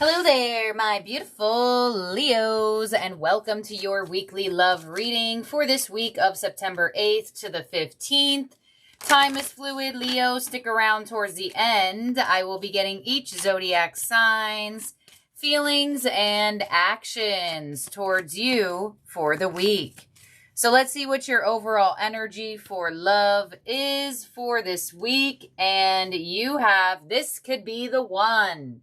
Hello there, my beautiful Leos, and welcome to your weekly love reading for this week of September 8th to the 15th. Time is fluid, Leo. Stick around towards the end. I will be getting each zodiac signs, feelings, and actions towards you for the week. So let's see what your overall energy for love is for this week. And you have, this could be the one.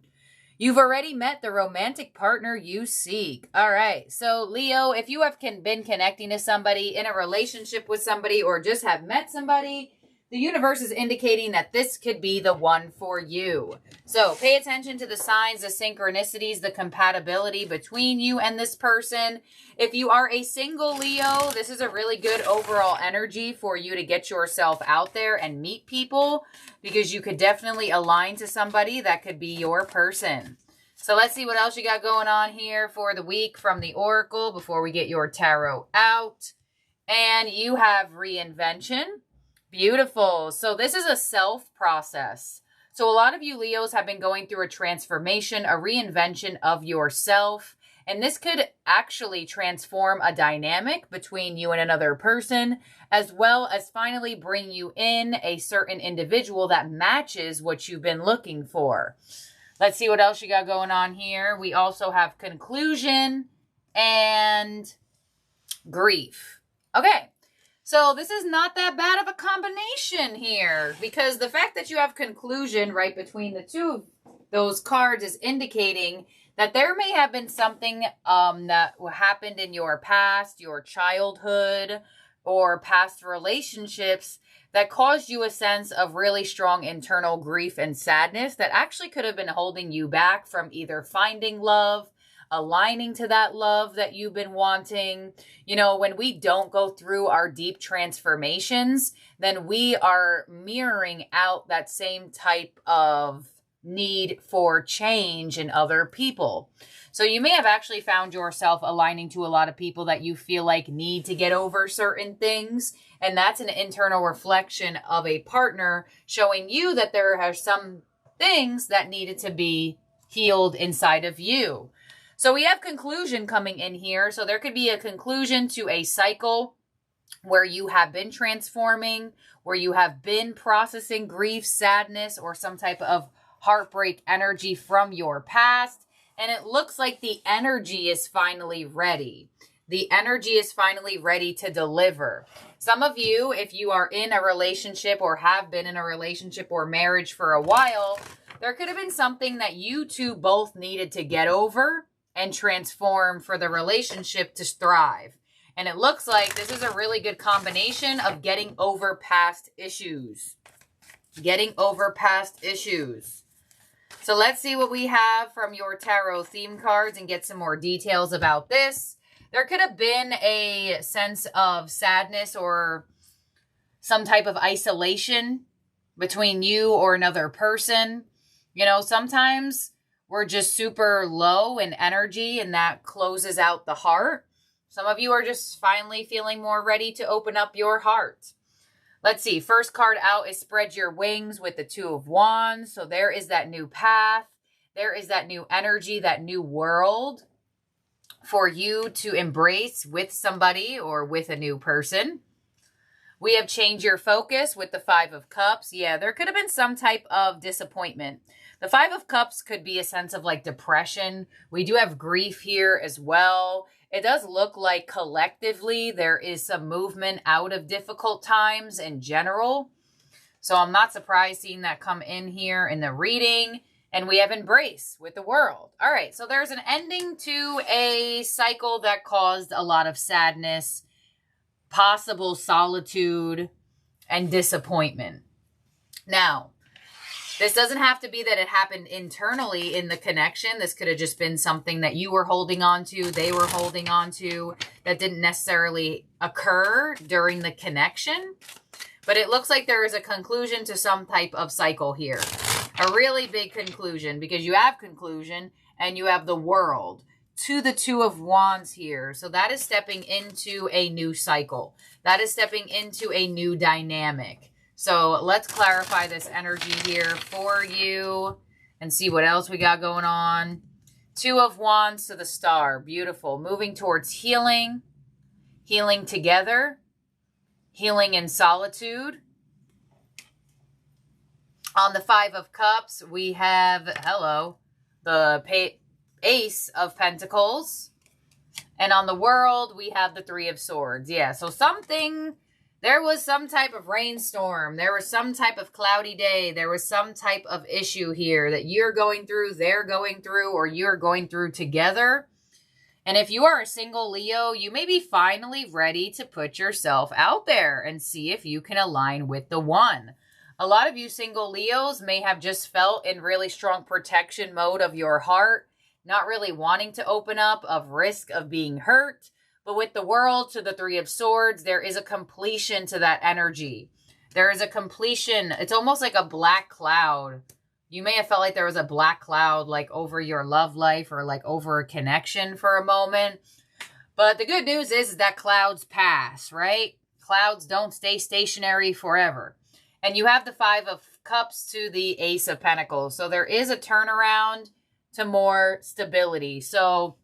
You've already met the romantic partner you seek. All right. So, Leo, if you have been connecting to somebody, in a relationship with somebody, or just have met somebody, the universe is indicating that this could be the one for you. So, pay attention to the signs, the synchronicities, the compatibility between you and this person. If you are a single Leo, this is a really good overall energy for you to get yourself out there and meet people, because you could definitely align to somebody that could be your person. So let's see what else you got going on here for the week from the Oracle before we get your tarot out. And you have Reinvention. Beautiful. So this is a self process. So a lot of you Leos have been going through a transformation, a reinvention of yourself. And this could actually transform a dynamic between you and another person, as well as finally bring you in a certain individual that matches what you've been looking for. Let's see what else you got going on here. We also have conclusion and grief. Okay. So this is not that bad of a combination here, because the fact that you have conclusion right between the two of those cards is indicating that there may have been something that happened in your past, your childhood, or past relationships that caused you a sense of really strong internal grief and sadness that actually could have been holding you back from either finding love, aligning to that love that you've been wanting. You know, when we don't go through our deep transformations, then we are mirroring out that same type of need for change in other people. So you may have actually found yourself aligning to a lot of people that you feel like need to get over certain things. And that's an internal reflection of a partner showing you that there are some things that needed to be healed inside of you. So we have conclusion coming in here. So there could be a conclusion to a cycle where you have been transforming, where you have been processing grief, sadness, or some type of heartbreak energy from your past. And it looks like the energy is finally ready. The energy is finally ready to deliver. Some of you, if you are in a relationship or have been in a relationship or marriage for a while, there could have been something that you two both needed to get over and transform for the relationship to thrive. And it looks like this is a really good combination of getting over past issues. Getting over past issues. So let's see what we have from your tarot theme cards and get some more details about this. There could have been a sense of sadness or some type of isolation between you or another person. You know, sometimes we're just super low in energy and that closes out the heart. Some of you are just finally feeling more ready to open up your heart. Let's see. First card out is Spread Your Wings with the Two of Wands. So there is that new path. There is that new energy, that new world for you to embrace with somebody or with a new person. We have Change Your Focus with the Five of Cups. Yeah, there could have been some type of disappointment. The Five of Cups could be a sense of like depression. We do have grief here as well. It does look like collectively there is some movement out of difficult times in general. So I'm not surprised seeing that come in here in the reading. And we have Embrace with the World. All right, so there's an ending to a cycle that caused a lot of sadness, possible solitude, and disappointment. Now, this doesn't have to be that it happened internally in the connection. This could have just been something that you were holding on to, they were holding on to, that didn't necessarily occur during the connection. But it looks like there is a conclusion to some type of cycle here. A really big conclusion, because you have conclusion and you have the World. To the Two of Wands here. So that is stepping into a new cycle. That is stepping into a new dynamic. So let's clarify this energy here for you and see what else we got going on. Two of Wands to the Star. Beautiful. Moving towards healing. Healing together. Healing in solitude. On the Five of Cups, we have, the Ace of Pentacles. And on the World, we have the Three of Swords. Yeah, so there was some type of rainstorm. There was some type of cloudy day. There was some type of issue here that you're going through, they're going through, or you're going through together. And if you are a single Leo, you may be finally ready to put yourself out there and see if you can align with the one. A lot of you single Leos may have just felt in really strong protection mode of your heart, not really wanting to open up, of risk of being hurt. But with the World to the Three of Swords, there is a completion to that energy. There is a completion. It's almost like a black cloud. You may have felt like there was a black cloud like over your love life or like over a connection for a moment. But the good news is that clouds pass, right? Clouds don't stay stationary forever. And you have the Five of Cups to the Ace of Pentacles. So there is a turnaround to more stability. So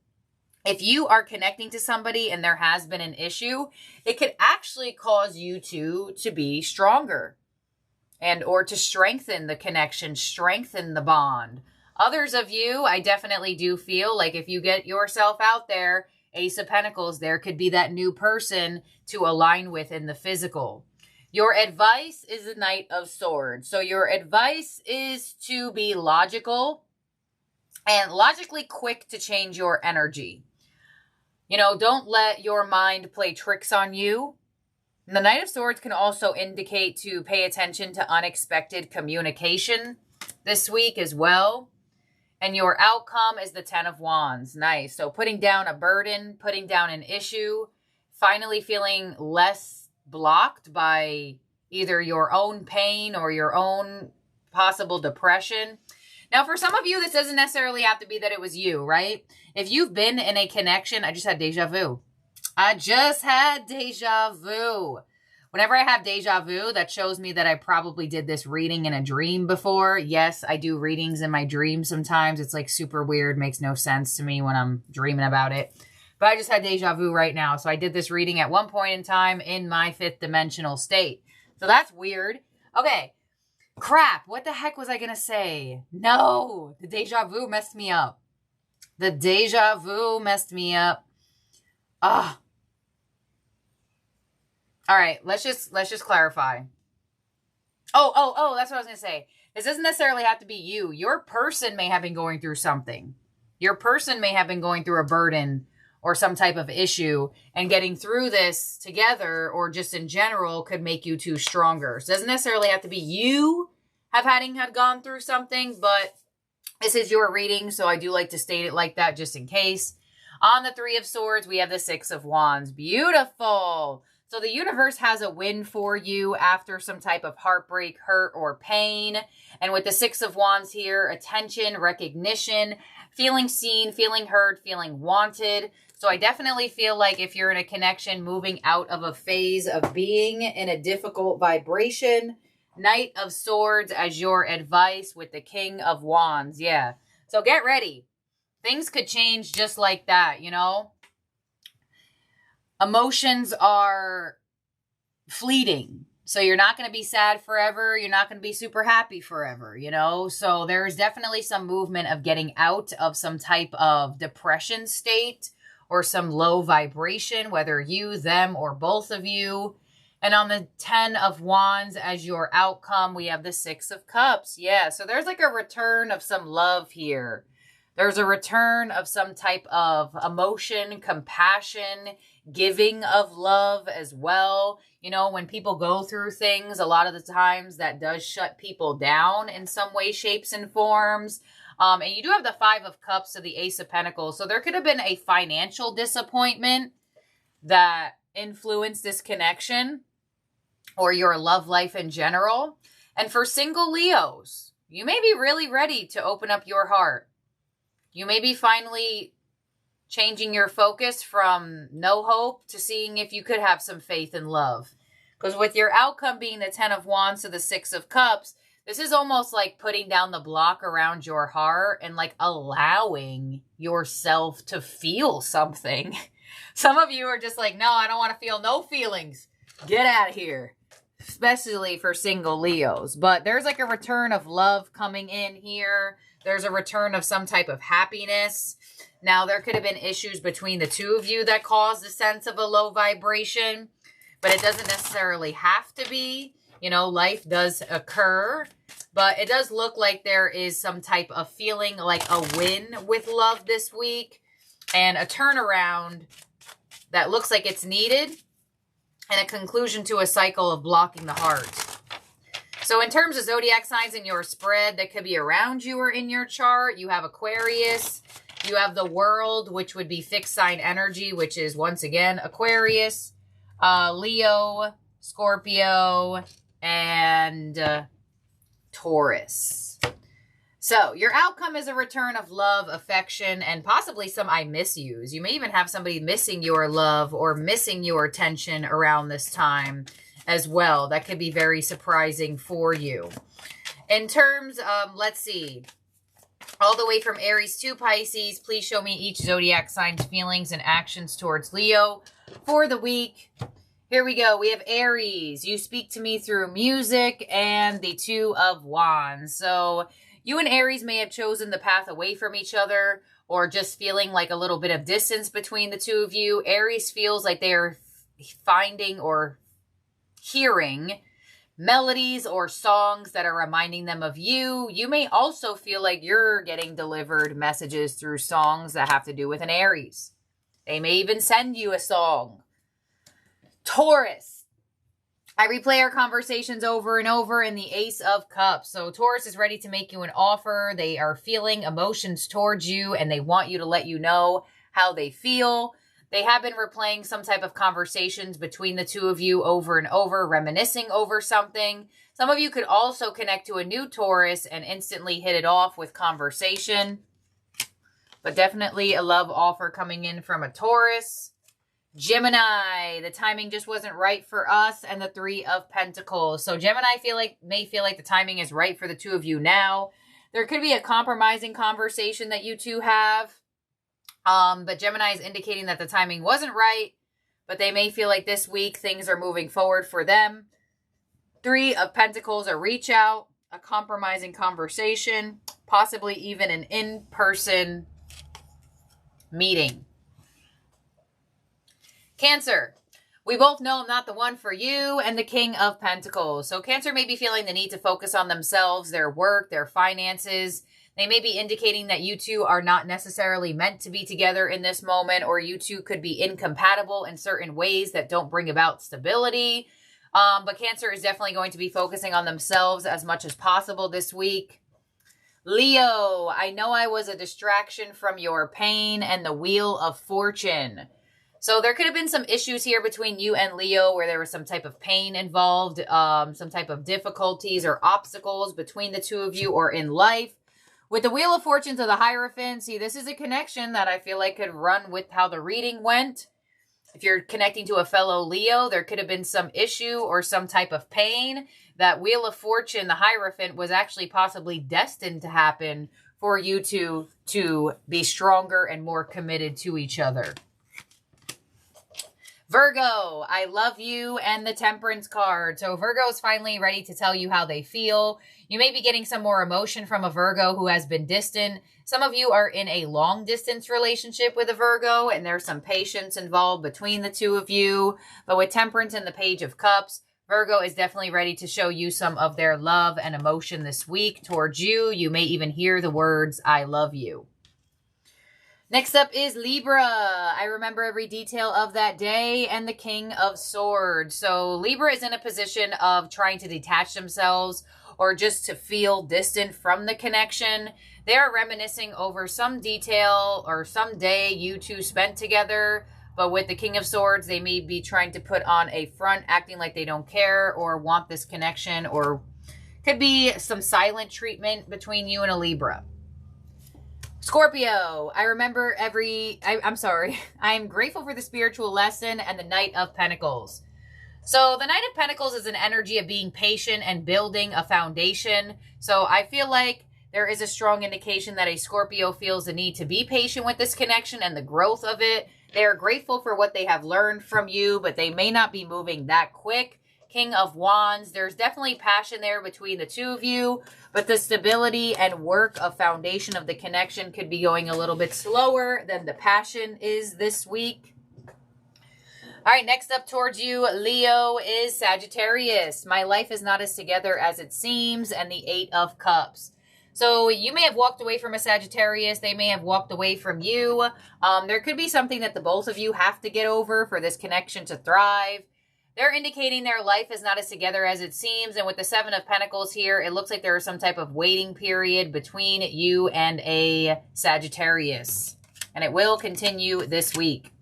if you are connecting to somebody and there has been an issue, it could actually cause you to be stronger and or to strengthen the connection, strengthen the bond. Others of you, I definitely do feel like if you get yourself out there, Ace of Pentacles, there could be that new person to align with in the physical. Your advice is the Knight of Swords. So your advice is to be logical and logically quick to change your energy. You know, don't let your mind play tricks on you. And the Knight of Swords can also indicate to pay attention to unexpected communication this week as well. And your outcome is the Ten of Wands. Nice. So putting down a burden, putting down an issue, finally feeling less blocked by either your own pain or your own possible depression. Now, for some of you, this doesn't necessarily have to be that it was you, right? If you've been in a connection, I just had deja vu. Whenever I have deja vu, that shows me that I probably did this reading in a dream before. Yes, I do readings in my dreams sometimes. It's like super weird, makes no sense to me when I'm dreaming about it. But I just had deja vu right now. So I did this reading at one point in time in my fifth dimensional state. So that's weird. Okay. Crap. What the heck was I going to say? No. The deja vu messed me up. Ah. All right. Let's just clarify. Oh, that's what I was going to say. This doesn't necessarily have to be you. Your person may have been going through something. Your person may have been going through a burden or some type of issue, and getting through this together or just in general could make you two stronger. So it doesn't necessarily have to be you have gone through something, but this is your reading, so I do like to state it like that just in case. On the Three of Swords, we have the Six of Wands. Beautiful. So the universe has a win for you after some type of heartbreak, hurt, or pain. And with the Six of Wands here, attention, recognition, feeling seen, feeling heard, feeling wanted. So I definitely feel like if you're in a connection, moving out of a phase of being in a difficult vibration, Knight of Swords as your advice with the King of Wands. Yeah. So get ready. Things could change just like that, you know? Emotions are fleeting. So you're not going to be sad forever. You're not going to be super happy forever, you know? So there's definitely some movement of getting out of some type of depression state or some low vibration, whether you, them, or both of you. And on the 10 of Wands as your outcome, we have the 6 of Cups. Yeah, so there's like a return of some love here. There's a return of some type of emotion, compassion, giving of love as well. You know, when people go through things, a lot of the times that does shut people down in some way, shapes, and forms. And you do have the 5 of Cups to the Ace of Pentacles. So there could have been a financial disappointment that influenced this connection or your love life in general. And for single Leos, you may be really ready to open up your heart. You may be finally changing your focus from no hope to seeing if you could have some faith and love. Because with your outcome being the 10 of Wands to the 6 of Cups, This is almost like putting down the block around your heart and like allowing yourself to feel something. Some of you are just like, no, I don't want to feel no feelings. Get out of here. Especially for single Leos. But there's like a return of love coming in here. There's a return of some type of happiness. Now, there could have been issues between the two of you that caused a sense of a low vibration, but it doesn't necessarily have to be. You know, life does occur, but it does look like there is some type of feeling like a win with love this week and a turnaround that looks like it's needed and a conclusion to a cycle of blocking the heart. So in terms of zodiac signs in your spread that could be around you or in your chart, you have Aquarius, you have the World, which would be fixed sign energy, which is once again Aquarius, Leo, Scorpio, and Taurus. So your outcome is a return of love, affection, and possibly some I miss yous. You may even have somebody missing your love or missing your attention around this time as well. That could be very surprising for you. In terms of, let's see, all the way from Aries to Pisces, please show me each zodiac sign's feelings and actions towards Leo for the week. Here we go. We have Aries. You speak to me through music and the Two of Wands. So you and Aries may have chosen the path away from each other or just feeling like a little bit of distance between the two of you. Aries feels like they are finding or hearing melodies or songs that are reminding them of you. You may also feel like you're getting delivered messages through songs that have to do with an Aries. They may even send you a song. Taurus. I replay our conversations over and over in the Ace of Cups. So Taurus is ready to make you an offer. They are feeling emotions towards you and they want you to let you know how they feel. They have been replaying some type of conversations between the two of you over and over, reminiscing over something. Some of you could also connect to a new Taurus and instantly hit it off with conversation. But definitely a love offer coming in from a Taurus. Gemini, the timing just wasn't right for us, and the Three of Pentacles. So Gemini may feel like the timing is right for the two of you now. There could be a compromising conversation that you two have. But Gemini is indicating that the timing wasn't right, but they may feel like this week things are moving forward for them. Three of Pentacles, a reach out, a compromising conversation, possibly even an in-person meeting. Cancer, we both know I'm not the one for you, and the King of Pentacles. So Cancer may be feeling the need to focus on themselves, their work, their finances. They may be indicating that you two are not necessarily meant to be together in this moment, or you two could be incompatible in certain ways that don't bring about stability. But Cancer is definitely going to be focusing on themselves as much as possible this week. Leo, I know I was a distraction from your pain, and the Wheel of Fortune. So there could have been some issues here between you and Leo where there was some type of pain involved, some type of difficulties or obstacles between the two of you or in life. With the Wheel of Fortune to the Hierophant, see, this is a connection that I feel like could run with how the reading went. If you're connecting to a fellow Leo, there could have been some issue or some type of pain. That Wheel of Fortune, the Hierophant, was actually possibly destined to happen for you two to be stronger and more committed to each other. Virgo, I love you, and the Temperance card. So Virgo is finally ready to tell you how they feel. You may be getting some more emotion from a Virgo who has been distant. Some of you are in a long distance relationship with a Virgo, and there's some patience involved between the two of you. But with Temperance and the Page of Cups, Virgo is definitely ready to show you some of their love and emotion this week towards you. You may even hear the words, I love you. Next up is Libra. I remember every detail of that day, and the King of Swords. So Libra is in a position of trying to detach themselves or just to feel distant from the connection. They are reminiscing over some detail or some day you two spent together. But with the King of Swords, they may be trying to put on a front, acting like they don't care or want this connection, or could be some silent treatment between you and a Libra. Scorpio, I remember I'm grateful for the spiritual lesson and the Knight of Pentacles. So the Knight of Pentacles is an energy of being patient and building a foundation. So I feel like there is a strong indication that a Scorpio feels the need to be patient with this connection and the growth of it. They are grateful for what they have learned from you, but they may not be moving that quick. King of Wands, there's definitely passion there between the two of you, but the stability and work of foundation of the connection could be going a little bit slower than the passion is this week. All right, next up towards you, Leo, is Sagittarius. My life is not as together as it seems, and the 8 of Cups. So you may have walked away from a Sagittarius. They may have walked away from you. There could be something that the both of you have to get over for this connection to thrive. They're indicating their life is not as together as it seems. And with the 7 of Pentacles here, it looks like there is some type of waiting period between you and a Sagittarius. And it will continue this week.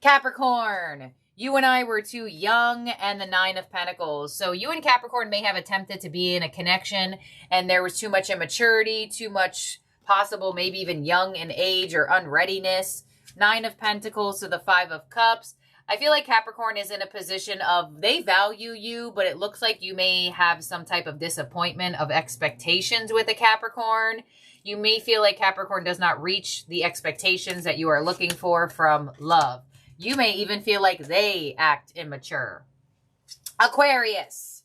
Capricorn, you and I were too young, and the 9 of Pentacles. So you and Capricorn may have attempted to be in a connection, and there was too much immaturity, too much possible, maybe even young in age or unreadiness. 9 of Pentacles to the 5 of Cups. I feel like Capricorn is in a position of they value you, but it looks like you may have some type of disappointment of expectations with a Capricorn. You may feel like Capricorn does not reach the expectations that you are looking for from love. You may even feel like they act immature. Aquarius.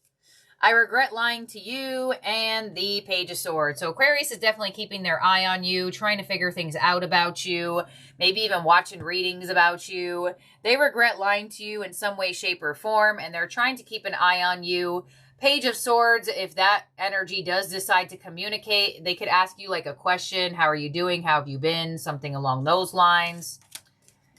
I regret lying to you, and the Page of Swords. So Aquarius is definitely keeping their eye on you, trying to figure things out about you, maybe even watching readings about you. They regret lying to you in some way, shape, or form, and they're trying to keep an eye on you. Page of Swords, if that energy does decide to communicate, they could ask you like a question. How are you doing? How have you been? Something along those lines.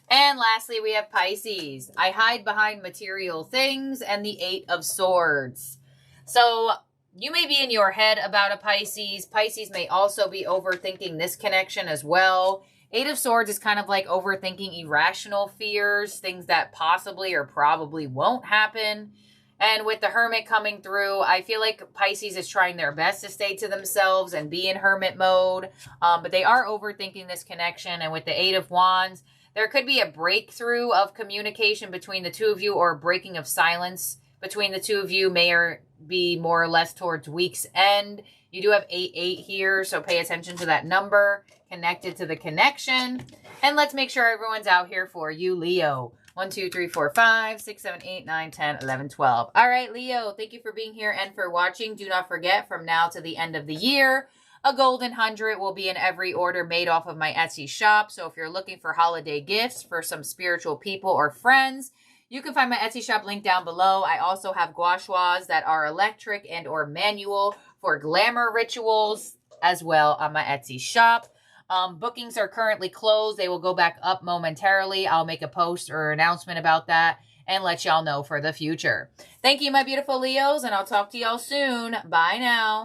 And lastly, we have Pisces. I hide behind material things, and the 8 of Swords. So you may be in your head about a Pisces. Pisces may also be overthinking this connection as well. 8 of Swords is kind of like overthinking irrational fears, things that possibly or probably won't happen. And with the Hermit coming through, I feel like Pisces is trying their best to stay to themselves and be in hermit mode. But they are overthinking this connection. And with the 8 of Wands, there could be a breakthrough of communication between the two of you, or a breaking of silence between the two of you may be more or less towards week's end. You do have 8-8 here, so pay attention to that number connected to the connection. And let's make sure everyone's out here for you, Leo. 1, 2, 3, 4, 5, 6, 7, 8, 9, 10, 11, 12. All right, Leo, thank you for being here and for watching. Do not forget, from now to the end of the year, a golden 100 will be in every order made off of my Etsy shop. So if you're looking for holiday gifts for some spiritual people or friends, you can find my Etsy shop link down below. I also have gua shuas that are electric and or manual for glamour rituals as well on my Etsy shop. Bookings are currently closed. They will go back up momentarily. I'll make a post or announcement about that and let y'all know for the future. Thank you, my beautiful Leos, and I'll talk to y'all soon. Bye now.